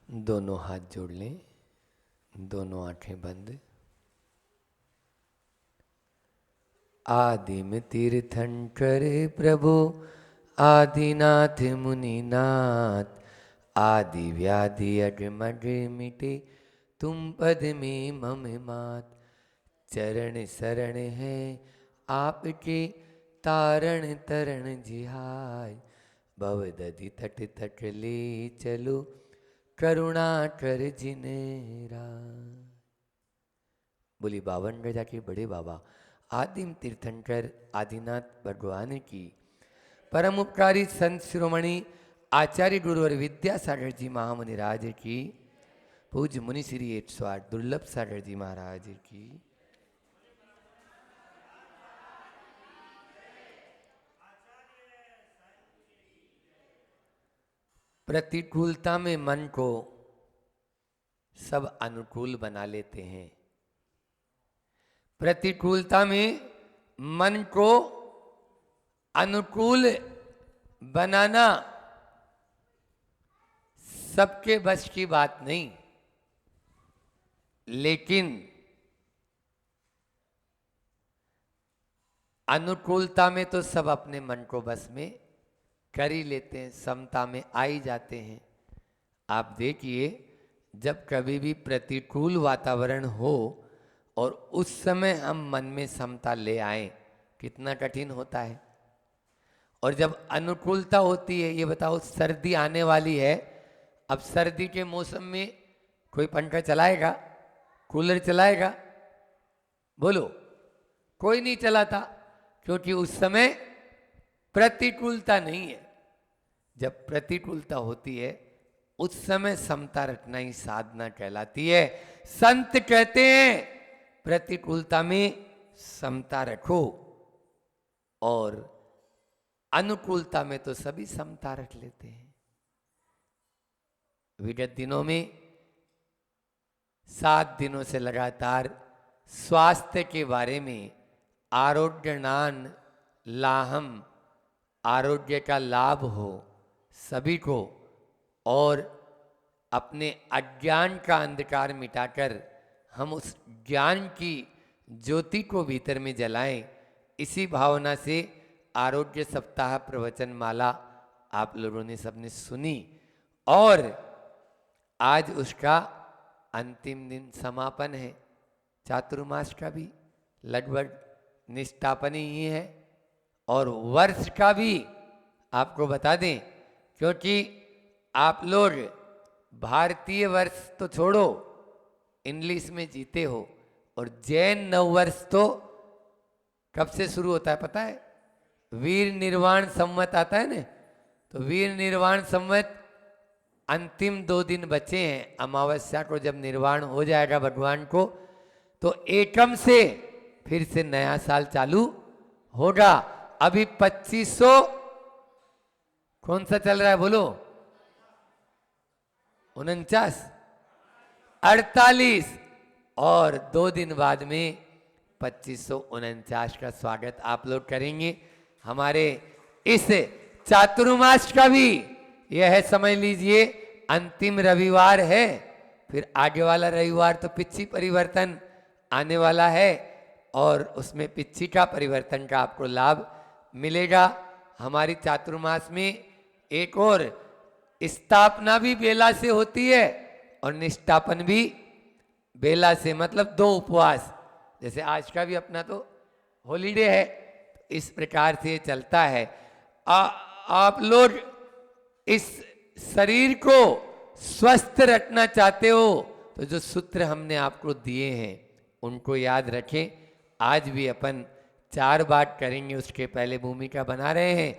दोनों हाथ जोड़ लें, दोनों आंखें बंद। आदिम तीर्थंकर प्रभु आदिनाथ मुनिनाथ, आदि व्याधि अजमज मिटे तुम पद में मम मात। चरण शरण है आपके तारण तरण जिहाय, भवदधि तट तट ले चलो करुणा कर जिनेरा। बोली बावन गजा के बड़े बाबा आदिम तीर्थंकर आदिनाथ भगवान की, परम उपकारी संत शिरोमणि आचार्य गुरुवर विद्यासागर जी महामुनि राज की, पूज्य मुनि श्री 108 दुर्लभ सागर जी महाराज की। प्रतिकूलता में मन को सब अनुकूल बना लेते हैं। प्रतिकूलता में मन को अनुकूल बनाना सबके बस की बात नहीं, लेकिन अनुकूलता में तो सब अपने मन को बस में कर ही लेते हैं, समता में आ ही जाते हैं। आप देखिए, जब कभी भी प्रतिकूल वातावरण हो और उस समय हम मन में समता ले आए, कितना कठिन होता है। और जब अनुकूलता होती है, ये बताओ सर्दी आने वाली है, अब सर्दी के मौसम में कोई पंखा चलाएगा, कूलर चलाएगा? बोलो, कोई नहीं चलाता, क्योंकि उस समय प्रतिकूलता नहीं है। जब प्रतिकूलता होती है उस समय समता रखना ही साधना कहलाती है। संत कहते हैं प्रतिकूलता में समता रखो, और अनुकूलता में तो सभी समता रख लेते हैं। विगत दिनों में 7 दिनों से लगातार स्वास्थ्य के बारे में आरोग्यनान लाहम, आरोग्य का लाभ हो सभी को, और अपने अज्ञान का अंधकार मिटाकर हम उस ज्ञान की ज्योति को भीतर में जलाएं, इसी भावना से आरोग्य सप्ताह प्रवचन माला आप लोगों ने सबने सुनी, और आज उसका अंतिम दिन समापन है। चातुर्मास का भी लगभग निष्ठापन ही है, और वर्ष का भी आपको बता दें, क्योंकि आप लोग भारतीय वर्ष तो छोड़ो, इंग्लिश में जीते हो, और जैन नववर्ष तो कब से शुरू होता है पता है? वीर निर्वाण संवत आता है ना, तो वीर निर्वाण संवत अंतिम 2 दिन बचे हैं। अमावस्या को जब निर्वाण हो जाएगा भगवान को, तो एकम से फिर से नया साल चालू होगा। अभी 2500 कौन सा चल रहा है बोलो? 49, 48, और 2 दिन बाद में 2549 का स्वागत आप लोग करेंगे। हमारे इस चातुर्मास का भी यह है, समझ लीजिए, अंतिम रविवार है। फिर आगे वाला रविवार तो पिछी परिवर्तन आने वाला है, और उसमें पिछी का परिवर्तन का आपको लाभ मिलेगा। हमारी चातुर्मास में एक और स्थापना भी बेला से होती है, और निष्ठापन भी बेला से, मतलब 2 उपवास। जैसे आज का भी अपना तो हॉलीडे है, इस प्रकार से चलता है। आप लोग इस शरीर को स्वस्थ रखना चाहते हो, तो जो सूत्र हमने आपको दिए हैं उनको याद रखें। आज भी अपन 4 बात करेंगे, उसके पहले भूमिका बना रहे हैं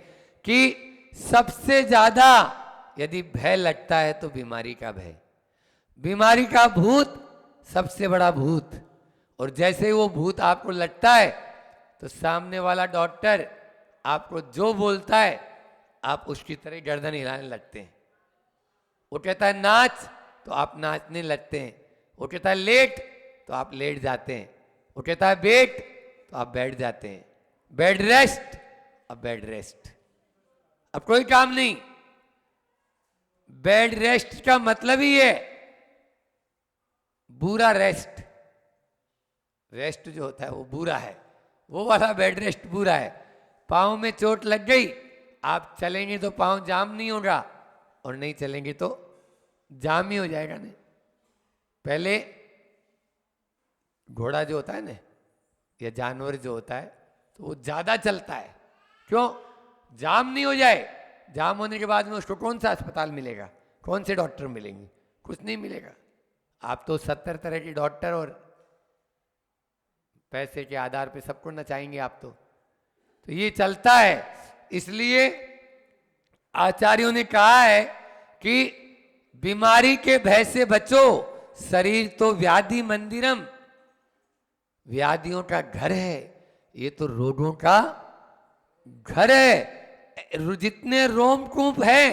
कि सबसे ज्यादा यदि भय लगता है तो बीमारी का भय, बीमारी का भूत सबसे बड़ा भूत। और जैसे ही वो भूत आपको लगता है, तो सामने वाला डॉक्टर आपको जो बोलता है आप उसकी तरह गर्दन हिलाने लगते हैं। वो कहता है नाच, तो आप नाचने लगते हैं। वो कहता है लेट, तो आप लेट जाते हैं। वो कहता है बैठ, तो आप बैठ जाते हैं। बेड रेस्ट, अब बेड रेस्ट, अब कोई काम नहीं। बेड रेस्ट का मतलब ही है बुरा रेस्ट। रेस्ट जो होता है वो बुरा है, वो वाला बेड रेस्ट बुरा है। पाँव में चोट लग गई, आप चलेंगे तो पाँव जाम नहीं होगा, और नहीं चलेंगे तो जाम ही हो जाएगा। नहीं, पहले घोड़ा जो होता है ना, या जानवर जो होता है, तो वो ज्यादा चलता है। क्यों? जाम नहीं हो जाए। जाम होने के बाद में उसको कौन सा अस्पताल मिलेगा, कौन से डॉक्टर मिलेंगे? कुछ नहीं मिलेगा। आप तो 70 तरह के डॉक्टर और पैसे के आधार पे सबको नचाएंगे आप तो ये चलता है। इसलिए आचार्यों ने कहा है कि बीमारी के भय से बचो, शरीर तो व्याधि मंदिरम, व्याधियों का घर है, ये तो रोगों का घर है। जितने रोमकूप हैं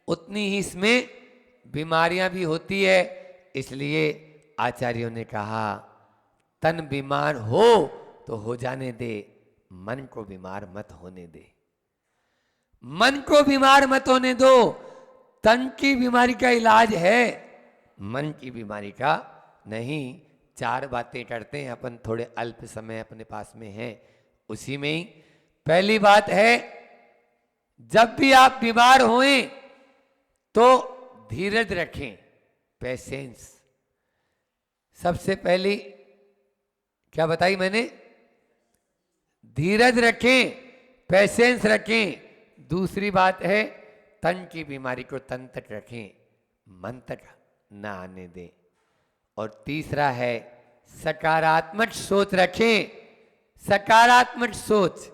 उतनी ही इसमें बीमारियां भी होती है। इसलिए आचार्यों ने कहा तन बीमार हो तो हो जाने दे, मन को बीमार मत होने दे। मन को बीमार मत होने दो। तन की बीमारी का इलाज है, मन की बीमारी का नहीं। 4 बातें करते हैं अपन, थोड़े अल्प समय अपने पास में है, उसी में ही पहली बात है, जब भी आप बीमार होएं तो धीरज रखें, पेशेंस। सबसे पहली क्या बताई मैंने? धीरज रखें, पेशेंस रखें। दूसरी बात है, तन की बीमारी को तन तक रखें, मन तक ना आने दें। और तीसरा है, सकारात्मक सोच रखें, सकारात्मक सोच।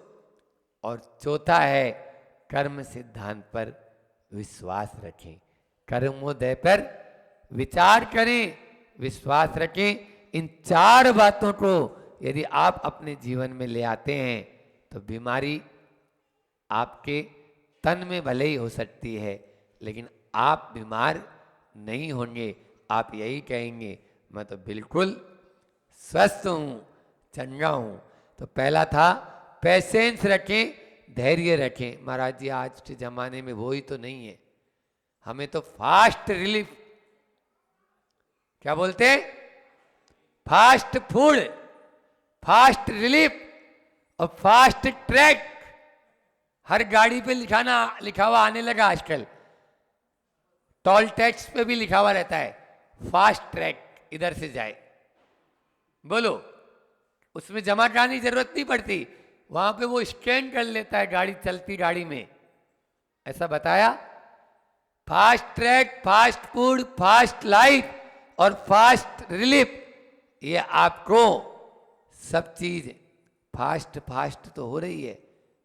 और चौथा है, कर्म सिद्धांत पर विश्वास रखें, कर्मोदय पर विचार करें, विश्वास रखें। इन 4 बातों को यदि आप अपने जीवन में ले आते हैं तो बीमारी आपके तन में भले ही हो सकती है, लेकिन आप बीमार नहीं होंगे। आप यही कहेंगे मैं तो बिल्कुल स्वस्थ हूं, चंगा हूं। तो पहला था पेशेंस रखें, धैर्य रखें। महाराज जी आज के जमाने में वो ही तो नहीं है, हमें तो फास्ट रिलीफ, क्या बोलते हैं, फास्ट फूड, फास्ट रिलीफ और फास्ट ट्रैक हर गाड़ी पे लिखा हुआ आने लगा आजकल। टोल टैक्स पे भी लिखा हुआ रहता है फास्ट ट्रैक, इधर से जाए। बोलो, उसमें जमा कराने की जरूरत नहीं पड़ती, वहां पे वो स्कैन कर लेता है गाड़ी, चलती गाड़ी में। ऐसा बताया। Fast track, fast food, fast life और फास्ट रिलीफ, ये आपको सब चीज फास्ट फास्ट तो हो रही है,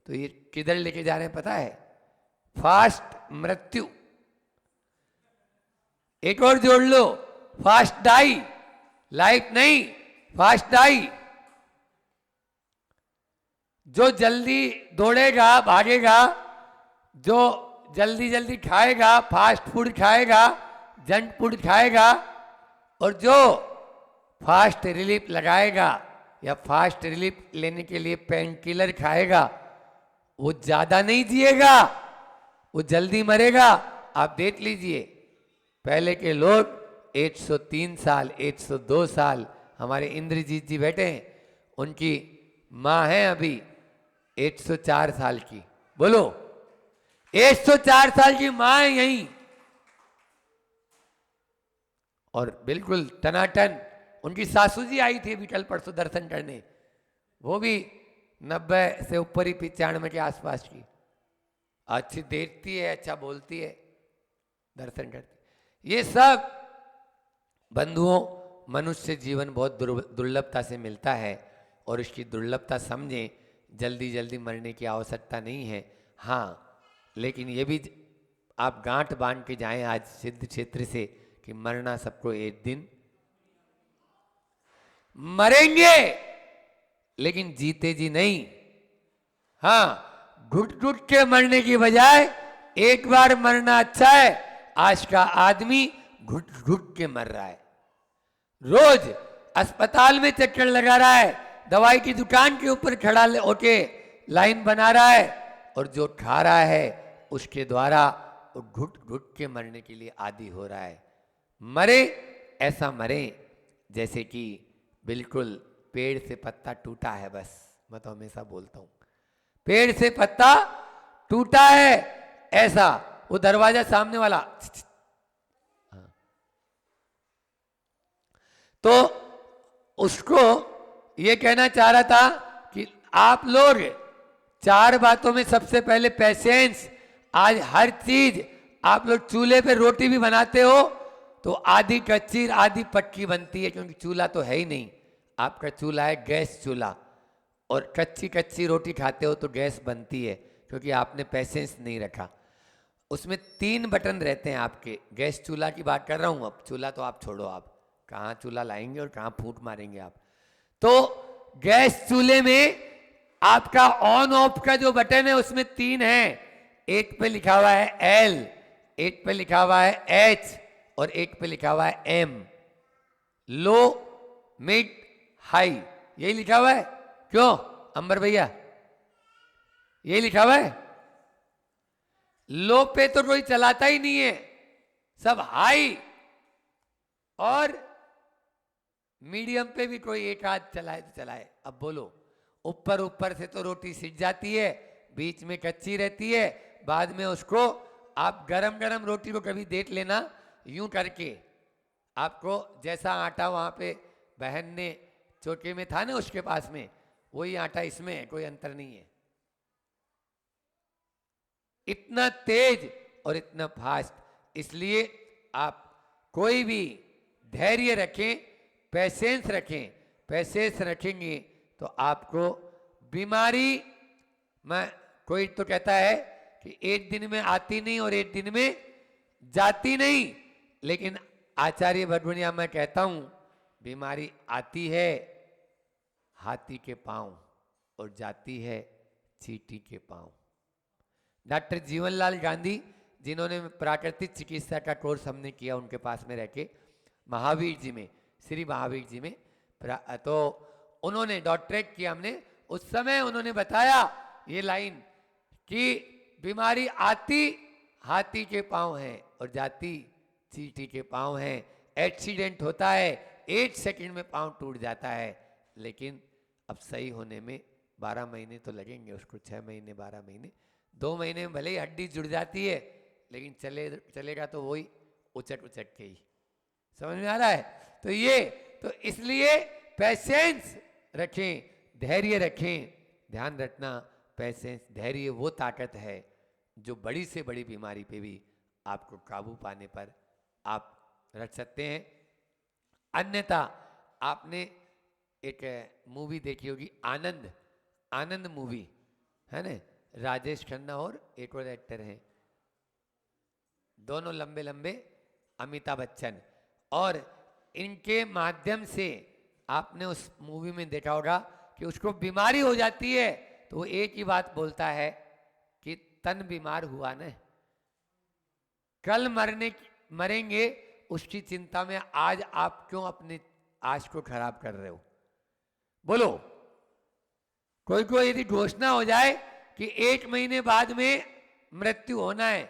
तो ये किधर लेके जा रहे हैं पता है? फास्ट मृत्यु। एक और जोड़ लो, फास्ट डाई, लाइफ नहीं, फास्ट डाई। जो जल्दी दौड़ेगा, भागेगा, जो जल्दी जल्दी खाएगा, फास्ट फूड खाएगा, जंक फूड खाएगा, और जो फास्ट रिलीफ लगाएगा या फास्ट रिलीफ लेने के लिए पेन किलर खाएगा, वो ज्यादा नहीं जिएगा, वो जल्दी मरेगा। आप देख लीजिए, पहले के लोग 103 साल, 102 साल, हमारे इंद्रजीत जी बैठे हैं, उनकी माँ है अभी 104 साल की। बोलो, 104 साल की माँ है यहीं, और बिल्कुल टनाटन। उनकी सासू जी आई थी अभी कल परसों दर्शन करने, वो भी 90 से ऊपर ही, 95 के आसपास की। अच्छी देखती है, अच्छा बोलती है, दर्शन करती। ये सब बंधुओं, मनुष्य जीवन बहुत दुर्लभता से मिलता है, और इसकी दुर्लभता समझें। जल्दी जल्दी मरने की आवश्यकता नहीं है। हाँ, लेकिन ये भी आप गांठ बांध के जाएं आज सिद्ध क्षेत्र से कि मरना सबको एक दिन, मरेंगे लेकिन जीते जी नहीं। हाँ, घुट घुट के मरने की बजाय एक बार मरना अच्छा है। आज का आदमी घुट घुट के मर रहा है, रोज अस्पताल में चक्कर लगा रहा है, दवाई की दुकान के ऊपर खड़ा होके लाइन बना रहा है, और जो खा रहा है उसके द्वारा वो घुट घुट के मरने के लिए आदी हो रहा है। मरे ऐसा मरे जैसे कि बिल्कुल पेड़ से पत्ता टूटा है। बस मैं तो हमेशा बोलता हूँ, पेड़ से पत्ता टूटा है ऐसा। वो दरवाजा सामने वाला, हाँ। तो उसको ये कहना चाह रहा था कि आप लोग 4 बातों में सबसे पहले पेशेंस। आज हर चीज आप लोग चूल्हे पे रोटी भी बनाते हो तो आधी कच्ची आधी पक्की बनती है, क्योंकि चूल्हा तो है ही नहीं। आपका चूल्हा है गैस चूल्हा, और कच्ची कच्ची रोटी खाते हो तो गैस बनती है, क्योंकि आपने पेशेंस नहीं रखा। उसमें 3 बटन रहते हैं आपके। गैस चूल्हा की बात कर रहा हूँ, अब चूल्हा तो आप छोड़ो, आप कहाँ चूल्हा लाएंगे और कहाँ फूंक मारेंगे आप। तो गैस चूल्हे में आपका ऑन ऑफ का जो बटन है उसमें 3 है। एक पे लिखा हुआ है एल, एक पे लिखा हुआ है एच, और एक पे लिखा हुआ है एम। लो, मिड, हाई, यही लिखा हुआ है। क्यों अंबर भैया, यही लिखा हुआ है। लो पे तो कोई चलाता ही नहीं है, सब हाई, और मीडियम पे भी कोई एक आध चलाए तो चलाए। अब बोलो, ऊपर ऊपर से तो रोटी सिक जाती है, बीच में कच्ची रहती है, बाद में उसको आप गरम गरम रोटी को कभी देख लेना यूं करके, आपको जैसा आटा वहां पे बहन ने चौके में था ना उसके पास में, वही आटा इसमें है, कोई अंतर नहीं है। इतना तेज और इतना फास्ट। इसलिए आप कोई भी धैर्य रखें, पेशेंस रखें। पेशेंस रखेंगे तो आपको बीमारी में, कोई तो कहता है कि एक दिन में आती नहीं और एक दिन में जाती नहीं, लेकिन आचार्य भटभुनिया मैं कहता हूं बीमारी आती है हाथी के पांव और जाती है चींटी के पांव। डॉक्टर जीवनलाल गांधी, जिन्होंने प्राकृतिक चिकित्सा का कोर्स हमने किया उनके पास में रह के, महावीर जी में, श्री महावीर जी में, तो उन्होंने डॉक्टरेट किया हमने। उस समय उन्होंने बताया ये लाइन कि बीमारी आती हाथी के पांव है और जाती चींटी के पांव है। एक्सीडेंट होता है, 1 सेकंड में पांव टूट जाता है, लेकिन अब सही होने में 12 महीने तो लगेंगे उसको, 6 महीने 12 महीने। 2 महीने में भले ही हड्डी जुड़ जाती है, लेकिन चलेगा तो वही उचट उचट के ही। समझ में आ रहा है? तो ये तो इसलिए पेशेंस रखें, धैर्य रखें। ध्यान रखना, पेशेंस, धैर्य वो ताकत है जो बड़ी से बड़ी बीमारी पे भी आपको काबू पाने पर आप रख सकते हैं। अन्यथा आपने एक मूवी देखी होगी आनंद, आनंद मूवी है ना, राजेश खन्ना और एक और एक्टर हैं, दोनों लंबे लंबे, अमिताभ बच्चन। और इनके माध्यम से आपने उस मूवी में देखा होगा कि उसको बीमारी हो जाती है तो वो एक ही बात बोलता है कि तन बीमार हुआ न, कल मरेंगे उसकी चिंता में आज आप क्यों अपने आज को खराब कर रहे हो। बोलो, कोई यदि घोषणा हो जाए कि 1 महीने बाद में मृत्यु होना है,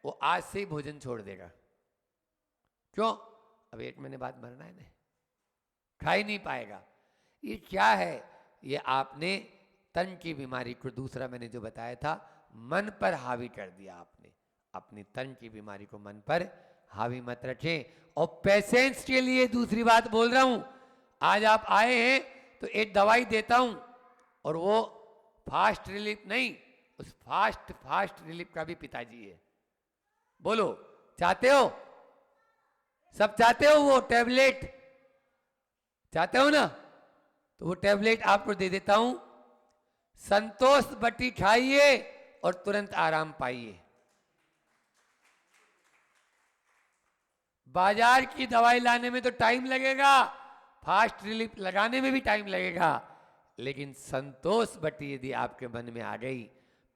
वो आज से ही भोजन छोड़ देगा। क्यों? अब 1 महीने बाद मरना है ना, खा ही नहीं पाएगा। ये क्या है? ये आपने तन की बीमारी को, दूसरा मैंने जो बताया था, मन पर हावी कर दिया आपने। अपनी तन की बीमारी को मन पर हावी मत रखें। और पेशेंस के लिए दूसरी बात बोल रहा हूं, आज आप आए हैं तो एक दवाई देता हूं, और वो फास्ट रिलीफ नहीं, उस फास्ट रिलीफ का भी पिताजी है। बोलो, चाहते हो? सब चाहते हो? वो टैबलेट चाहते हो ना? तो वो टैबलेट आपको दे देता हूं, संतोष बटी खाइए और तुरंत आराम पाइए। बाजार की दवाई लाने में तो टाइम लगेगा, फास्ट रिलीफ लगाने में भी टाइम लगेगा, लेकिन संतोष बटी यदि आपके मन में आ गई,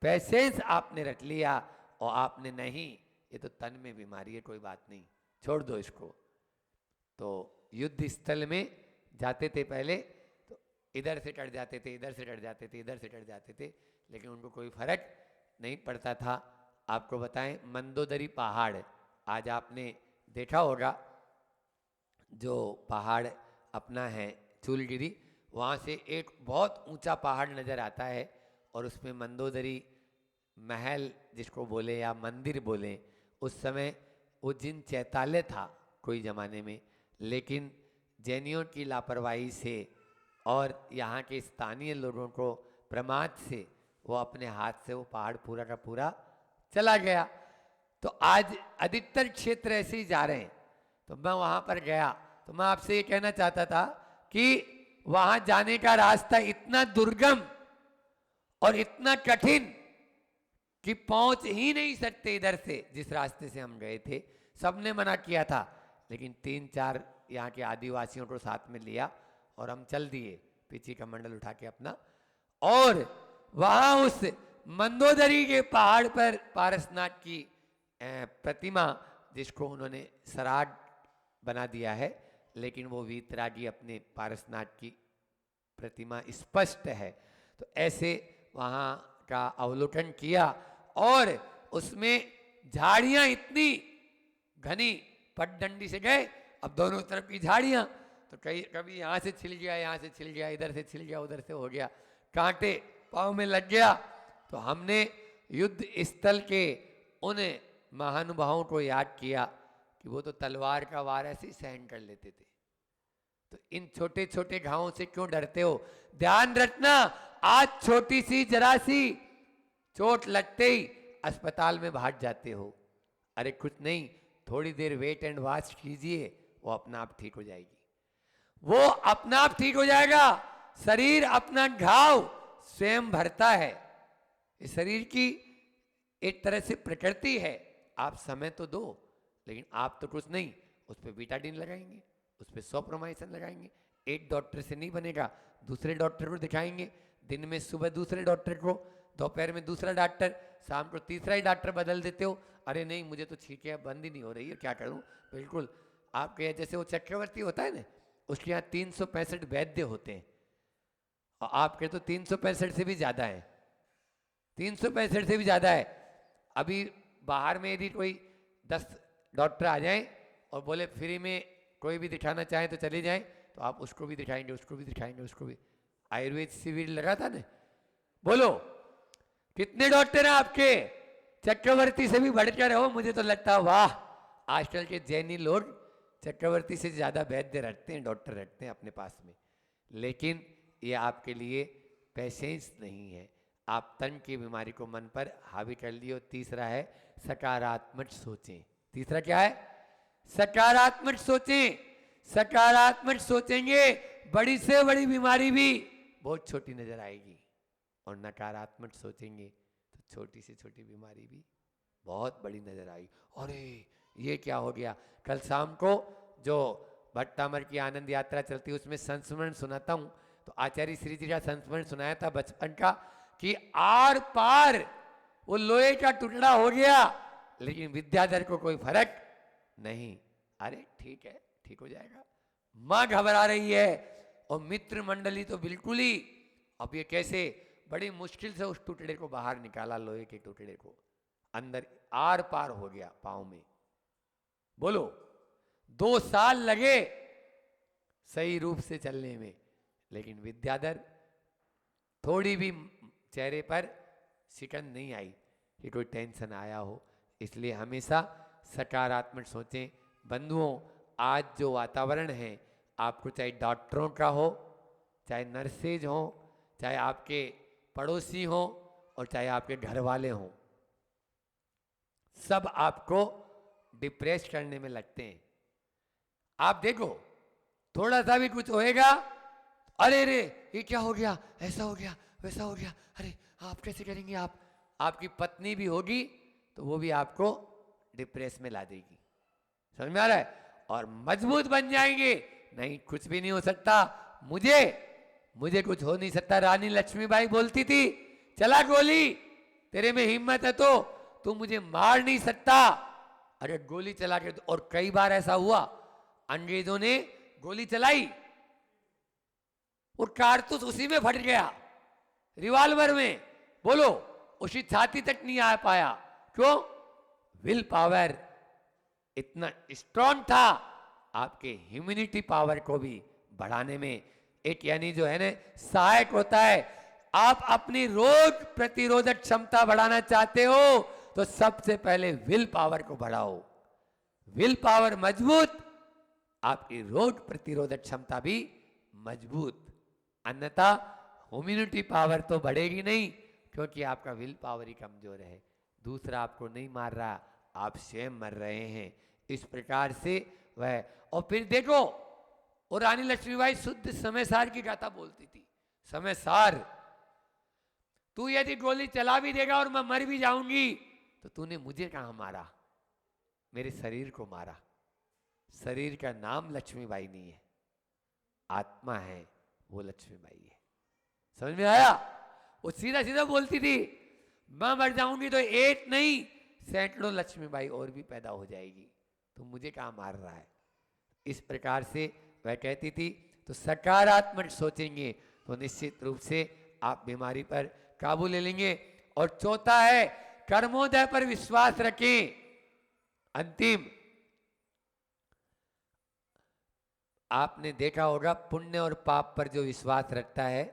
पेशेंस आपने रख लिया और आपने नहीं, ये तो तन में बीमारी है, कोई बात नहीं, छोड़ दो इसको। तो युद्ध स्थल में जाते थे पहले तो इधर से कट जाते थे, इधर से कट जाते थे, इधर से कट जाते थे, लेकिन उनको कोई फर्क नहीं पड़ता था। आपको बताएं, मंदोदरी पहाड़, आज आपने देखा होगा जो पहाड़ अपना है चूलगिरी, वहाँ से एक बहुत ऊंचा पहाड़ नज़र आता है और उसमें मंदोदरी महल जिसको बोले या मंदिर बोले, उस समय वो जिन चैतालय था कोई ज़माने में, लेकिन जैनियों की लापरवाही से और यहाँ के स्थानीय लोगों को प्रमाद से वो अपने हाथ से वो पहाड़ पूरा का पूरा चला गया। तो आज अधिकतर क्षेत्र ऐसे ही जा रहे हैं। तो मैं वहाँ पर गया तो मैं आपसे ये कहना चाहता था कि वहाँ जाने का रास्ता इतना दुर्गम और इतना कठिन कि पहुँच ही नहीं सकते इधर से, जिस रास्ते से हम गए थे। सबने मना किया था, लेकिन 3-4 यहाँ के आदिवासियों को साथ में लिया और हम चल दिए पीछे का मंडल उठा के अपना। और वहाँ उस मंदोदरी के पहाड़ पर पारसनाथ की प्रतिमा, जिसको उन्होंने सराड बना दिया है, लेकिन वो वीतरागी अपने पारसनाथ की प्रतिमा स्पष्ट है। तो ऐसे वहाँ का अवलोकन किया और उसमें झाड़ियाँ इतनी घनी, पगडंडी से गए, अब दोनों तरफ की झाड़ियाँ, तो कभी यहाँ से छिल गया, यहाँ से छिल गया, इधर से छिल गया, उधर से हो गया, कांटे पाँव में लग गया। तो हमने युद्ध स्थल के उन महानुभावों को याद किया कि वो तो तलवार का वार ऐसे ही सहन कर लेते थे, तो इन छोटे छोटे घावों से क्यों डरते हो? ध्यान रखना, आज छोटी सी जरा सी चोट लगते ही अस्पताल में भाग जाते हो। अरे कुछ नहीं, थोड़ी देर वेट एंड वॉच कीजिए, वो अपना आप ठीक हो जाएगी, वो अपना आप ठीक हो जाएगा। शरीर अपना घाव स्वयं भरता है। इस शरीर की एक तरह से प्रकृति है। आप समय तो दो, लेकिन आप तो कुछ नहीं, उस पर बीटाडीन लगाएंगे, उस पर सोप्रोमाइसिन लगाएंगे। एक डॉक्टर से नहीं बनेगा, दूसरे डॉक्टर को दिखाएंगे। दिन में सुबह दूसरे डॉक्टर को, दोपहर में दूसरा डॉक्टर, शाम को तीसरा ही डॉक्टर बदल देते हो। अरे नहीं, मुझे तो छींके बंद ही नहीं हो रही है, क्या करूं? बिल्कुल आपके जैसे वो चक्रवर्ती होता है ना, उसके यहाँ 365 वैद्य होते हैं और आपके तो 365 से भी ज़्यादा है, 365 से भी ज़्यादा है। अभी बाहर में यदि कोई 10 डॉक्टर आ जाएं और बोले फ्री में कोई भी दिखाना चाहे तो चले जाएं, तो आप उसको भी दिखाएंगे, उसको भी दिखाएंगे, उसको भी। आयुर्वेद शिविर लगा था ना, बोलो कितने डॉक्टर हैं आपके? चक्रवर्ती से भी बढ़कर हो। मुझे तो लगता है वाह, आजकल के जैनी लोग चक्रवर्ती से ज़्यादा वैद्य रखते हैं, डॉक्टर रखते हैं अपने पास में। लेकिन ये आपके लिए पेशेंस नहीं है। आप तन की बीमारी को मन पर हावी कर लियो। तीसरा है सकारात्मक सोचें। तीसरा क्या है? सकारात्मक सोचें। सकारात्मक सोचेंगे, बड़ी से बड़ी बीमारी भी बहुत छोटी नजर आएगी, और नकारात्मक सोचेंगे तो छोटी से छोटी बीमारी भी बहुत बड़ी नजर आएगी। अरे ये क्या हो गया? कल शाम को जो भट्टामर की आनंद यात्रा चलती है, उसमें संस्मरण सुनाता हूँ, तो आचार्य श्री जी का संस्मरण सुनाया था बचपन का कि आर पार वो लोहे का टुकड़ा हो गया, लेकिन विद्याधर को कोई फर्क नहीं। अरे ठीक है, ठीक हो जाएगा। माँ घबरा रही है और मित्र मंडली तो बिल्कुल ही। अब ये कैसे बड़ी मुश्किल से उस टुकड़े को बाहर निकाला, लोहे के टुकड़े को, अंदर आर पार हो गया पांव में। बोलो 2 साल लगे सही रूप से चलने में, लेकिन विद्याधर थोड़ी भी चेहरे पर शिकन नहीं आई कि कोई टेंशन आया हो। इसलिए हमेशा सकारात्मक सोचें। बंधुओं, आज जो वातावरण है, आपको चाहे डॉक्टरों का हो, चाहे नर्सेज हो, चाहे आपके पड़ोसी हो, और चाहे आपके घर वाले हों, सब आपको डिप्रेस करने में लगते हैं। आप देखो, थोड़ा सा भी कुछ होएगा, अरे रे ये क्या हो गया, ऐसा हो गया, वैसा हो गया, अरे आप कैसे करेंगे? आपकी पत्नी भी होगी तो वो भी आपको डिप्रेस में ला देगी। समझ में आ रहा है? और मजबूत बन जाएंगे, नहीं कुछ भी नहीं हो सकता, मुझे कुछ हो नहीं सकता। रानी लक्ष्मीबाई बोलती थी, चला गोली, तेरे में हिम्मत है तो तू मुझे मार नहीं सकता। अरे गोली चला के, और कई बार ऐसा हुआ, अंग्रेजों ने गोली चलाई और कारतूस उसी में फट गया, रिवॉल्वर में। बोलो, उसकी छाती तक नहीं आ पाया, क्यों? विल पावर इतना स्ट्रॉन्ग था आपके ह्यूमैनिटी पावर को भी बढ़ाने में। एक यानी जो है ना सहायक होता है। आप अपनी रोग प्रतिरोधक क्षमता बढ़ाना चाहते हो तो सबसे पहले विल पावर को बढ़ाओ। विल पावर मजबूत, आपकी रोग प्रतिरोधक क्षमता भी मजबूत। अन्यथा ह्यूमैनिटी पावर तो बढ़ेगी नहीं, क्योंकि आपका विल पावर ही कमजोर है। दूसरा आपको नहीं मार रहा, आप स्वयं मर रहे हैं। इस प्रकार से वह, और फिर देखो, और रानी लक्ष्मीबाई शुद्ध समय सार की गाथा बोलती थी। समय सार, तू यदि गोली चला भी देगा और मैं मर भी जाऊंगी तो तूने मुझे कहां मारा, मेरे शरीर को मारा। शरीर का नाम लक्ष्मीबाई नहीं है, आत्मा है, वो लक्ष्मीबाई है। समझ में आया? वो सीधा सीधा बोलती थी, मैं मर जाऊंगी तो एक नहीं सैकड़ों लक्ष्मीबाई और भी पैदा हो जाएगी, तो मुझे कहां मार रहा है। इस प्रकार से वह कहती थी। तो सकारात्मक सोचेंगे तो निश्चित रूप से आप बीमारी पर काबू ले लेंगे। और चौथा है कर्मोदय पर विश्वास रखें। अंतिम, आपने देखा होगा पुण्य और पाप पर जो विश्वास रखता है,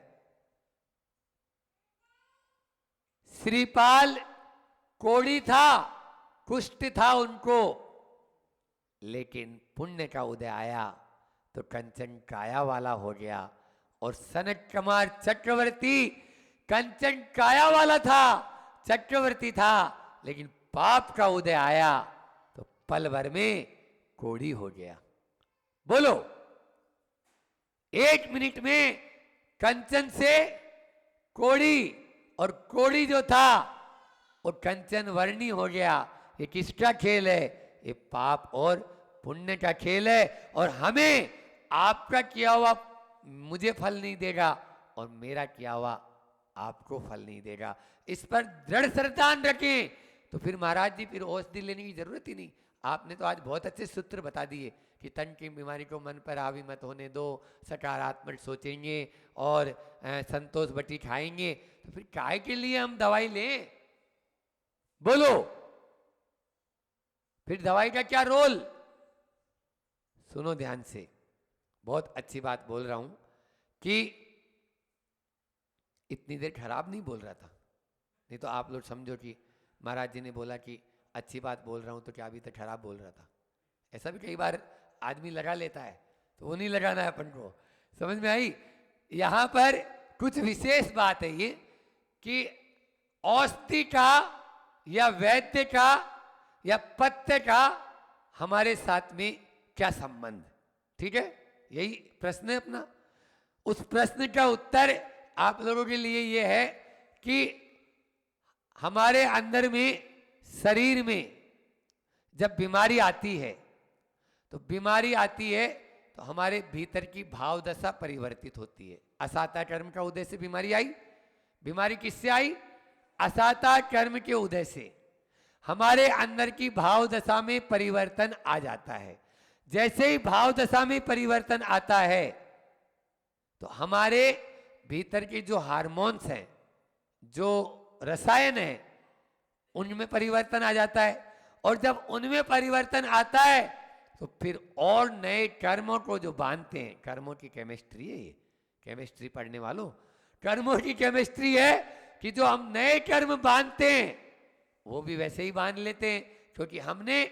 श्रीपाल कोड़ी था, कुष्ठ था उनको, लेकिन पुण्य का उदय आया तो कंचन काया वाला हो गया। और सनक कुमार चक्रवर्ती कंचन काया वाला था, चक्रवर्ती था, लेकिन पाप का उदय आया तो पल भर में कोड़ी हो गया। बोलो, एक मिनट में कंचन से कोड़ी, और कोड़ी जो था वो कंचन वर्णी हो गया। ये किसका खेल है? ये पाप और पुण्य का खेल है। और हमें आपका किया हुआ मुझे फल नहीं देगा और मेरा किया हुआ आपको फल नहीं देगा। इस पर दृढ़ श्रद्धान रखें तो फिर महाराज जी फिर औषधि लेने की जरूरत ही नहीं। आपने तो आज बहुत अच्छे सूत्र बता दिए कि तन की बीमारी को मन पर हावी मत होने दो, सकारात्मक सोचेंगे और संतोष बटी खाएंगे, तो फिर काय के लिए हम दवाई लें? बोलो, फिर दवाई का क्या रोल? सुनो ध्यान से, बहुत अच्छी बात बोल रहा हूं कि इतनी देर खराब नहीं बोल रहा था, नहीं तो आप लोग समझो कि महाराज जी ने बोला कि अच्छी बात बोल रहा हूं तो क्या अभी तक खराब बोल रहा था। ऐसा भी कई बार आदमी लगा लेता है, तो वो नहीं लगाना है अपन को। समझ में आई? यहां पर कुछ विशेष बात है ये कि औषधि का या वैद्य का या पथ्य का हमारे साथ में क्या संबंध? ठीक है, यही प्रश्न है अपना। उस प्रश्न का उत्तर आप लोगों के लिए यह है कि हमारे अंदर में, शरीर में जब बीमारी आती है, तो बीमारी आती है तो हमारे भीतर की भाव दशा परिवर्तित होती है। असाता कर्म का उदय से बीमारी आई। बीमारी किससे आई? असाता कर्म के उदय से। हमारे अंदर की भाव दशा में परिवर्तन आ जाता है। जैसे ही भाव दशा में परिवर्तन आता है तो हमारे भीतर के जो हार्मोन्स हैं, जो रसायन है, उनमें परिवर्तन आ जाता है। और जब उनमें परिवर्तन आता है तो फिर और नए कर्मों को जो बांधते हैं, कर्मों की केमिस्ट्री है ये, केमिस्ट्री पढ़ने वालों, कर्मों की केमिस्ट्री है कि जो हम नए कर्म बांधते हैं वो भी वैसे ही बांध लेते हैं, क्योंकि हमने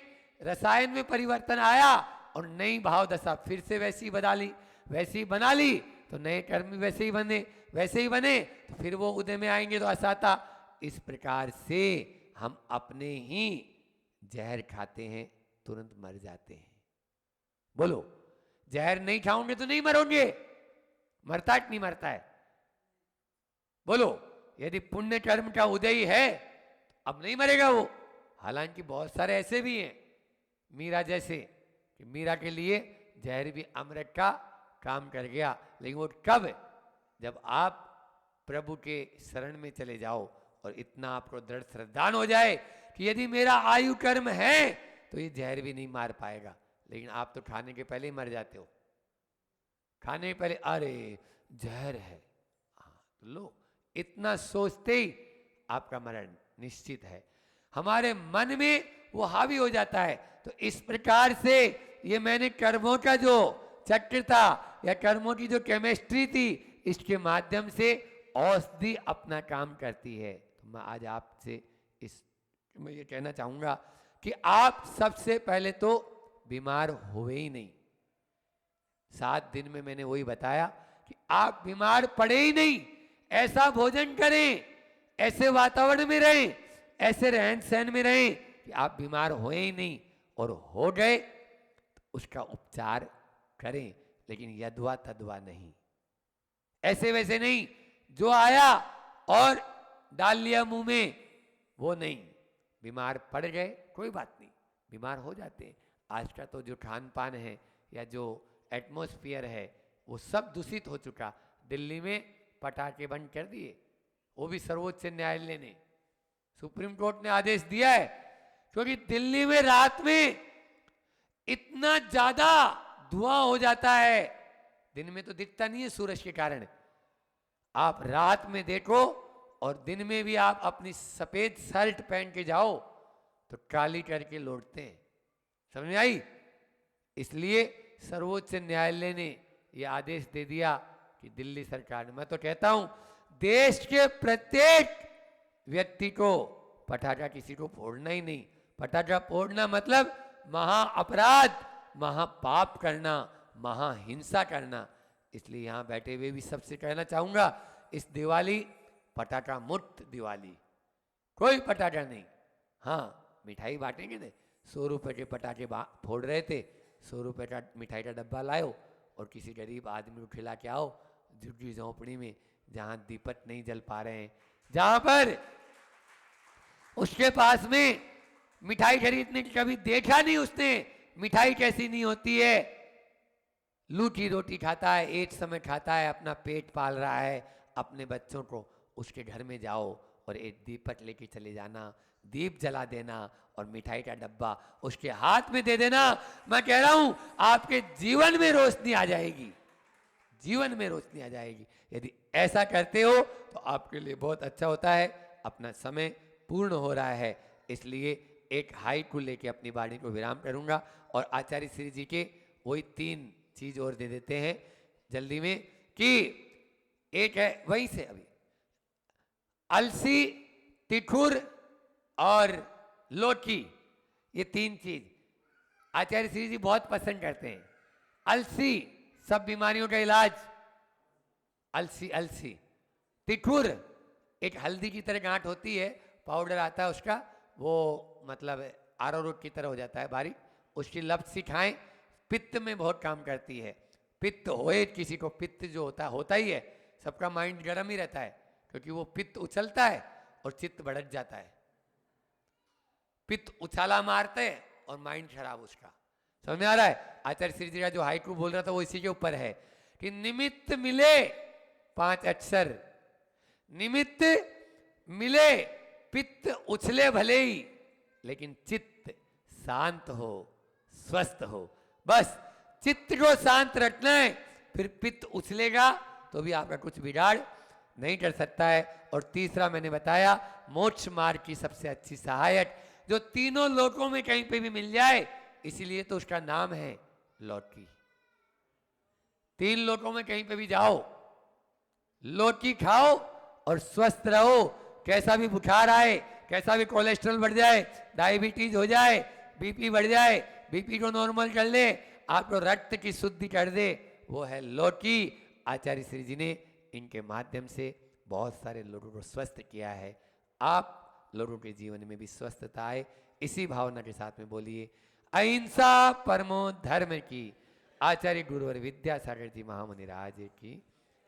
रसायन में परिवर्तन आया और नई भाव दशा फिर से वैसी बना ली, वैसी ही बना ली तो नए कर्म भी वैसे ही बने, वैसे ही बने तो फिर वो उदय में आएंगे तो असाता। इस प्रकार से हम अपने ही जहर खाते हैं, तुरंत मर जाते हैं। बोलो, जहर नहीं खाओगे तो नहीं मरोगे? मरता कि नहीं मरता है? बोलो, यदि पुण्य कर्म का उदय है अब नहीं मरेगा वो। हालांकि बहुत सारे ऐसे भी हैं, मीरा जैसे, कि मीरा के लिए जहर भी अमृत का काम कर गया, लेकिन वो कब? जब आप प्रभु के शरण में चले जाओ और इतना आपको दृढ़ श्रद्धान हो जाए कि यदि मेरा आयु कर्म है तो ये जहर भी नहीं मार पाएगा। लेकिन आप तो खाने के पहले ही मर जाते हो। खाने के पहले अरे जहर है, हाँ तो लो, इतना सोचते ही आपका मरण निश्चित है। हमारे मन में वो हावी हो जाता है। तो इस प्रकार से ये मैंने कर्मों का जो चक्र था या कर्मों की जो केमिस्ट्री थी, इसके माध्यम से औषधि अपना काम करती है। तो मैं आज आपसे मैं ये कहना चाहूंगा कि आप सबसे पहले तो बीमार हुए ही नहीं। 7 दिन में मैंने वही बताया कि आप बीमार पड़े ही नहीं। ऐसा भोजन करें, ऐसे वातावरण में रहें, ऐसे रहन सहन में रहें कि आप बीमार हुए ही नहीं, और हो गए तो उसका उपचार करें, लेकिन यदवा तदवा नहीं, ऐसे वैसे नहीं, जो आया और डाल लिया मुंह में, वो नहीं। बीमार पड़ गए कोई बात नहीं, बीमार हो जाते हैं। आज का तो जो खान पान है या जो एटमॉस्फेयर है वो सब दूषित हो चुका। दिल्ली में पटाखे बंद कर दिए, वो भी सर्वोच्च न्यायालय ने, सुप्रीम कोर्ट ने आदेश दिया है, क्योंकि दिल्ली में रात में इतना ज्यादा धुआं हो जाता है। दिन में तो दिखता नहीं है सूरज के कारण, आप रात में देखो, और दिन में भी आप अपनी सफेद शर्ट पहन के जाओ तो काली करके लौटते हैं। समझ में आई? इसलिए सर्वोच्च न्यायालय ने यह आदेश दे दिया कि दिल्ली सरकार ने, मैं तो कहता हूं देश के प्रत्येक व्यक्ति को पटाखा किसी को फोड़ना ही नहीं। पटाखा फोड़ना मतलब महा अपराध, महापाप करना, महाहिंसा करना। इसलिए यहां बैठे हुए भी सबसे कहना चाहूंगा, इस दिवाली पटाखा मुक्त दिवाली, कोई पटाखा नहीं। हाँ, मिठाई बांटेंगे ना, 100 रुपए के पटाखे फोड़ रहे थे, 100 रुपए का मिठाई का डब्बा लाओ और किसी गरीब आदमी को खिला के आओ, झुग्गी झोंपड़ी में जहां दीपक नहीं जल पा रहे हैं, जहां पर उसके पास में मिठाई खरीदने की कभी देखा नहीं उसने, मिठाई कैसी नहीं होती है, लूटी रोटी खाता है, एक समय खाता है, अपना पेट पाल रहा है, अपने बच्चों को, उसके घर में जाओ और एक दीपक लेके चले जाना, दीप जला देना और मिठाई का डब्बा उसके हाथ में दे देना। मैं कह रहा हूं आपके जीवन में रोशनी आ जाएगी, जीवन में रोशनी आ जाएगी। यदि ऐसा करते हो तो आपके लिए बहुत अच्छा होता है। अपना समय पूर्ण हो रहा है, इसलिए एक हाई को लेके अपनी वाणी को विराम करूंगा और आचार्य श्री जी के वही 3 चीज और दे देते हैं जल्दी में, कि एक है वहीं से अभी अलसी, तिखुर और लौकी, ये 3 चीज आचार्य श्री जी बहुत पसंद करते हैं। अलसी सब बीमारियों का इलाज, अलसी अलसी। तिखुर एक हल्दी की तरह गांठ होती है, पाउडर आता है उसका, वो मतलब अरारोट की तरह हो जाता है बारीक, उसकी लपसी खाएं, पित्त में बहुत काम करती है। पित्त होए किसी को, पित्त जो होता ही है, सबका माइंड गर्म ही रहता है, क्योंकि वो पित्त उछलता है और चित्त भड़क जाता है। पित्त उछाला मारते हैं और माइंड खराब उसका। समझ में आ रहा है? आचार्य श्री जी का जो हाइकू बोल रहा था वो इसी के ऊपर है कि निमित्त मिले 5 अक्षर, निमित्त मिले, पित्त उछले भले ही, लेकिन चित्त शांत हो, स्वस्थ हो। बस चित्त को शांत रखना है, फिर पित्त उछलेगा तो भी आपका कुछ बिगाड़ नहीं कर सकता है। और तीसरा मैंने बताया, मोक्ष मार्ग की सबसे अच्छी सहायक, जो तीनों लोकों में कहीं पे भी मिल जाए, इसीलिए तो उसका नाम है लौकी। 3 लोकों में कहीं पे भी जाओ, लौकी खाओ और स्वस्थ रहो। कैसा भी बुखार आए, कैसा भी कोलेस्ट्रॉल बढ़ जाए, डायबिटीज हो जाए, बीपी बढ़ जाए, बीपी को नॉर्मल कर ले, आपको रक्त की शुद्धि कर दे, वो है लौकी। आचार्य श्री जी ने इनके माध्यम से बहुत सारे लोगों को स्वस्थ किया है। आप लोगों के जीवन में भी स्वस्थता आए, इसी भावना के साथ में बोलिए अहिंसा परमो धर्म की। आचार्य गुरुवर विद्यासागर जी महामुनि राज की।